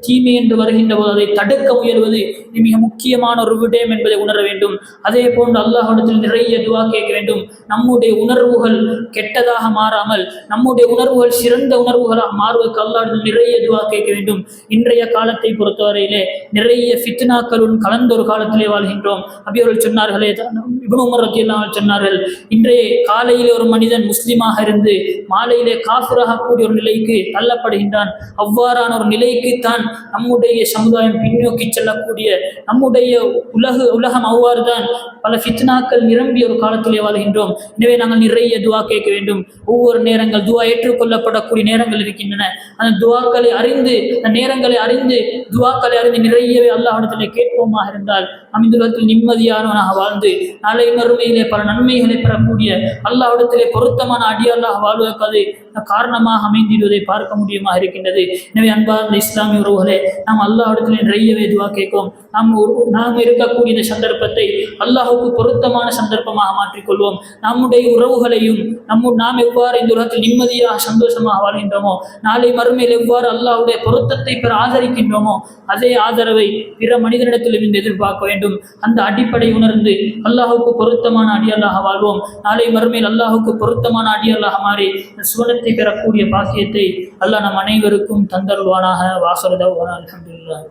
தீமை என்று வருகின்ற போது அதை தடுக்க முயல்வது மிக முக்கியமான ஒரு விடயம் என்பதை உணர வேண்டும். அதே போன்று அல்லாஹ்விடத்தில் நிறைய துஆ கேட்க வேண்டும். நம்முடைய உணர்வுகள் கெட்டதாக மாறாமல் நம்முடைய உணர்வுகள் சிறந்த உணர்வுகளாக மாறுவதற்கு அல்லாஹ்விடத்தில் நிறைய துஆ கேட்க வேண்டும். இன்றைய காலத்தை பொறுத்தவரையிலே நிறைய ஃபித்னாக்களுடன் கலந்த ஒரு காலத்திலே வாழ்கின்றோம். நபியவர்கள் சொன்னார்களே, இப்னு உமர் ரலியல்லாஹு அன்ஹு சொன்னார்கள், இன்றைய காலையிலே ஒரு மனிதன் முஸ்லிமாக இருந்து மாலையிலே காஃபிராக கூடிய ஒரு நிலைக்கு தள்ளப்படுகின்றான். அவ்வாறான ஒரு நிலைக்குத்தான் நம்முடைய சமுதாயம் பின்னோக்கி செல்லக்கூடிய, நம்முடைய உலகம் அவ்வாறு தான் பல ஃபித்னாக்கள் நிரம்பிய ஒரு காலத்திலே வாழ்கின்றோம். எனவே நாங்கள் நிறைய துஆ கேட்க வேண்டும். ஒவ்வொரு நேரங்கள் துஆ ஏற்றுக்கொள்ளப்படக்கூடிய நேரங்கள் இருக்கின்றன. அந்த துஆக்களை அறிந்து, அந்த நேரங்களை அறிந்து, துஆக்களை அறிந்து நிறையவே அல்லாஹ்விடத்திலே கேட்போமாக இருந்தால் நாம் இந்த உலகத்தில் நிம்மதியானவனாக வாழ்ந்து நாளை மறுமையிலே பல நன்மைகளை பெறக்கூடிய, அல்லாஹ்விடத்திலே பொருத்தமான அடியாளாக வாழ்வதற்கு அது காரணமாக அமைந்திடுவதை பார்க்க முடியுமா இருக்கின்றது. எனவே அன்பார்ந்த இஸ்லாமிய உறவுகளே, நாம் அல்லாஹ்விடத்தில் நிறையவே துஆ கேட்கும். நாம் இருக்கக்கூடிய இந்த சந்தர்ப்பத்தை அல்லாஹ்வுக்கு பொருத்தமான சந்தர்ப்பமாக மாற்றிக்கொள்வோம். நம்முடைய உறவுகளையும் நாம் எவ்வாறு இந்த உலகத்தில் நிம்மதியாக சந்தோஷமாக வாழ்கின்றோமோ, நாளை மறுமையில் எவ்வாறு அல்லாஹ்வுடைய பொருத்தத்தை பெற ஆதரிக்கின்றோமோ, அதே ஆதரவை பிற மனிதனிடத்திலும் இந்த எதிர்பார்க்க வேண்டும். அந்த அடிப்படை உணர்ந்து அல்லாஹ்வுக்கு பொருத்தமான அடியாளாக வாழ்வோம். நாளை மறுமையில் அல்லாஹ்வுக்கு பொருத்தமான அடியாளாக மாறி சுவனத்தை பெறக்கூடிய பாக்கியத்தை அல்லாஹ் நம் அனைவருக்கும் தந்தருவானாக. வாசல் தஅவானா அல்ஹம்துலில்லாஹ்.